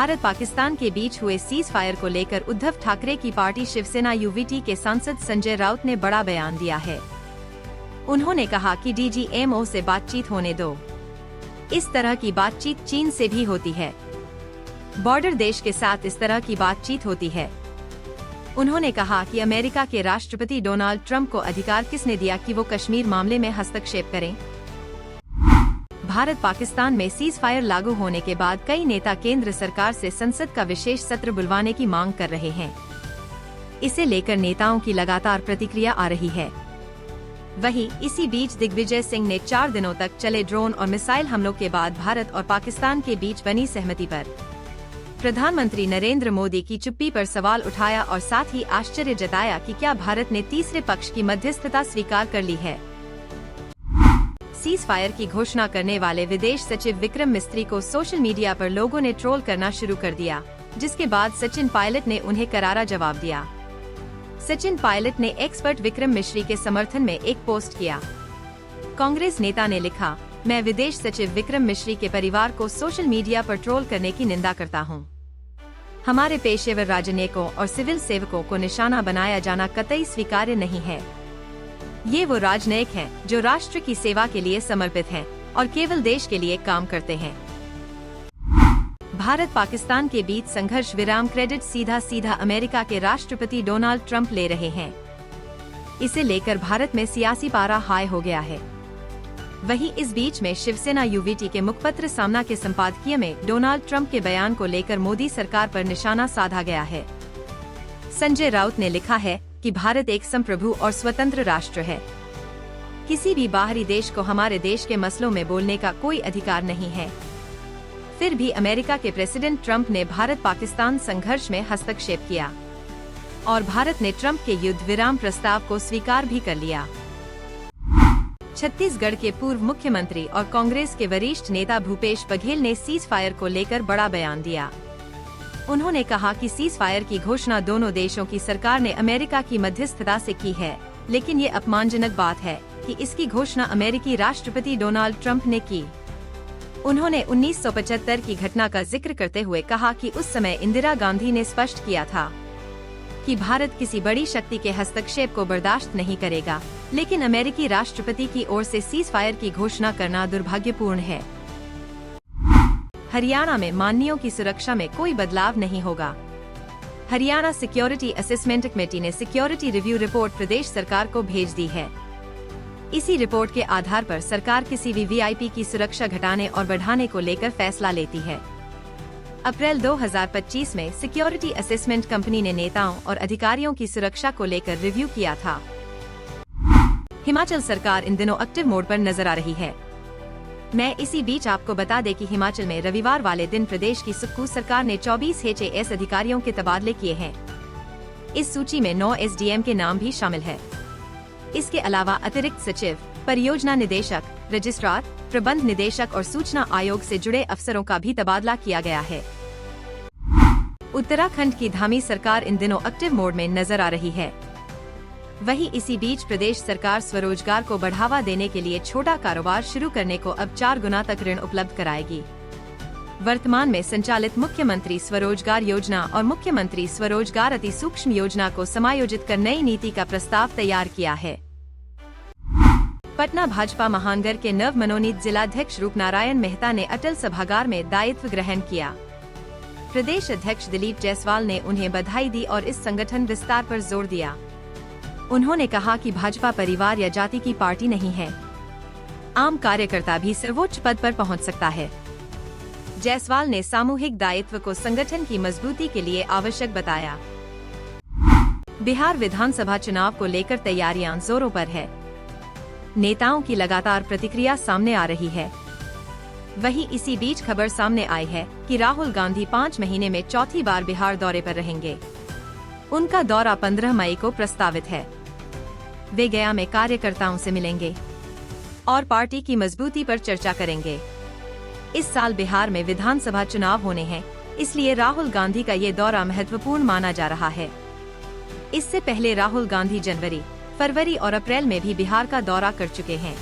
भारत पाकिस्तान के बीच हुए cease fire को लेकर उद्धव ठाकरे की पार्टी शिवसेना यूवीटी के सांसद संजय राउत ने बड़ा बयान दिया है। उन्होंने कहा कि डीजीएमओ से बातचीत होने दो। इस तरह की बातचीत चीन से भी होती है। बॉर्डर देश के साथ इस तरह की बातचीत होती है। उन्होंने कहा कि अमेरिका के राष्ट्रपति डोनाल्ड ट्रंप को अधिकार किसने दिया कि वो कश्मीर मामले में हस्तक्षेप करें। भारत पाकिस्तान में सीज फायर लागू होने के बाद कई नेता केंद्र सरकार से संसद का विशेष सत्र बुलवाने की मांग कर रहे हैं। इसे लेकर नेताओं की लगातार प्रतिक्रिया आ रही है। वहीं इसी बीच दिग्विजय सिंह ने 4 दिनों तक चले ड्रोन और मिसाइल हमलों के बाद भारत और पाकिस्तान के बीच बनी सहमति पर प्रधानमंत्री नरेंद्र मोदी की चुप्पी पर सवाल उठाया और साथ ही आश्चर्य जताया कि क्या भारत ने तीसरे पक्ष की मध्यस्थता स्वीकार कर ली है। सीज फायर की घोषणा करने वाले विदेश सचिव विक्रम मिस्त्री को सोशल मीडिया पर लोगों ने ट्रोल करना शुरू कर दिया, जिसके बाद सचिन पायलट ने उन्हें करारा जवाब दिया। सचिन पायलट ने एक्सपर्ट विक्रम मिश्री के समर्थन में एक पोस्ट किया। कांग्रेस नेता ने लिखा, मैं विदेश सचिव विक्रम मिश्री के परिवार को सोशल मीडिया पर ट्रोल करने की निंदा करता हूं। हमारे पेशेवर राजनयिकों और सिविल सेवकों को निशाना बनाया जाना कतई स्वीकार्य नहीं है। ये वो राजनयिक हैं जो राष्ट्र की सेवा के लिए समर्पित हैं और केवल देश के लिए काम करते हैं। भारत पाकिस्तान के बीच संघर्ष विराम क्रेडिट सीधा अमेरिका के राष्ट्रपति डोनाल्ड ट्रंप ले रहे हैं। इसे लेकर भारत में सियासी पारा हाई हो गया है। वहीं इस बीच में शिवसेना यूवीटी के मुखपत्र सामना के संपादकीय में डोनाल्ड ट्रंप के बयान को लेकर मोदी सरकार पर निशाना साधा गया है। संजय राउत ने लिखा है कि भारत एक संप्रभु और स्वतंत्र राष्ट्र है। किसी भी बाहरी देश को हमारे देश के मसलों में बोलने का कोई अधिकार नहीं है। फिर भी अमेरिका के प्रेसिडेंट ट्रंप ने भारत पाकिस्तान संघर्ष में हस्तक्षेप किया और भारत ने ट्रंप के युद्ध विराम प्रस्ताव को स्वीकार भी कर लिया। छत्तीसगढ़ के पूर्व मुख्यमंत्री और कांग्रेस के वरिष्ठ नेता भूपेश बघेल ने सीज फायर को लेकर बड़ा बयान दिया। उन्होंने कहा कि सीज फायर की घोषणा दोनों देशों की सरकार ने अमेरिका की मध्यस्थता से की है, लेकिन ये अपमानजनक बात है कि इसकी घोषणा अमेरिकी राष्ट्रपति डोनाल्ड ट्रंप ने की। उन्होंने 1975 की घटना का जिक्र करते हुए कहा कि उस समय इंदिरा गांधी ने स्पष्ट किया था कि भारत किसी बड़ी शक्ति के हस्तक्षेप को बर्दाश्त नहीं करेगा, लेकिन अमेरिकी राष्ट्रपति की ओर से सीज फायर की घोषणा करना दुर्भाग्यपूर्ण है। हरियाणा में माननीयों की सुरक्षा में कोई बदलाव नहीं होगा। हरियाणा सिक्योरिटी असेसमेंट कमेटी ने सिक्योरिटी रिव्यू रिपोर्ट प्रदेश सरकार को भेज दी है। इसी रिपोर्ट के आधार पर सरकार किसी भी वीआईपी की सुरक्षा घटाने और बढ़ाने को लेकर फैसला लेती है। अप्रैल 2025 में सिक्योरिटी असेसमेंट कंपनी ने नेताओं और अधिकारियों की सुरक्षा को लेकर रिव्यू किया था। हिमाचल सरकार इन दिनों एक्टिव मोड पर नजर आ रही है। मैं इसी बीच आपको बता दें कि हिमाचल में रविवार वाले दिन प्रदेश की सुक्खू सरकार ने 24 HAS अधिकारियों के तबादले किए हैं। इस सूची में 9 SDM के नाम भी शामिल है। इसके अलावा अतिरिक्त सचिव, परियोजना निदेशक, रजिस्ट्रार, प्रबंध निदेशक और सूचना आयोग से जुड़े अफसरों का भी तबादला किया गया है। उत्तराखंड की धामी सरकार इन दिनों एक्टिव मोड में नजर आ रही है। वहीं इसी बीच प्रदेश सरकार स्वरोजगार को बढ़ावा देने के लिए छोटा कारोबार शुरू करने को अब 4 गुना तक ऋण उपलब्ध कराएगी। वर्तमान में संचालित मुख्यमंत्री स्वरोजगार योजना और मुख्यमंत्री स्वरोजगार अति सूक्ष्म योजना को समायोजित कर नई नीति का प्रस्ताव तैयार किया है। पटना भाजपा महानगर के नव मनोनीत जिलाध्यक्ष रूपनारायण मेहता ने अटल सभागार में दायित्व ग्रहण किया। प्रदेश अध्यक्ष दिलीप जायसवाल ने उन्हें बधाई दी और इस संगठन विस्तार पर जोर दिया। उन्होंने कहा कि भाजपा परिवार या जाति की पार्टी नहीं है। आम कार्यकर्ता भी सर्वोच्च पद पर पहुंच सकता है। जायसवाल ने सामूहिक दायित्व को संगठन की मजबूती के लिए आवश्यक बताया। बिहार विधानसभा चुनाव को लेकर तैयारियां जोरों पर है। नेताओं की लगातार प्रतिक्रिया सामने आ रही है। वहीं इसी बीच खबर सामने आई है कि राहुल गांधी 5 महीने में चौथी बार बिहार दौरे पर रहेंगे। उनका दौरा 15 मई को प्रस्तावित है। वे गया में कार्यकर्ताओं से मिलेंगे और पार्टी की मजबूती पर चर्चा करेंगे। इस साल बिहार में विधानसभा चुनाव होने हैं, इसलिए राहुल गांधी का ये दौरा महत्वपूर्ण माना जा रहा है। इससे पहले राहुल गांधी जनवरी, फरवरी और अप्रैल में भी बिहार का दौरा कर चुके हैं।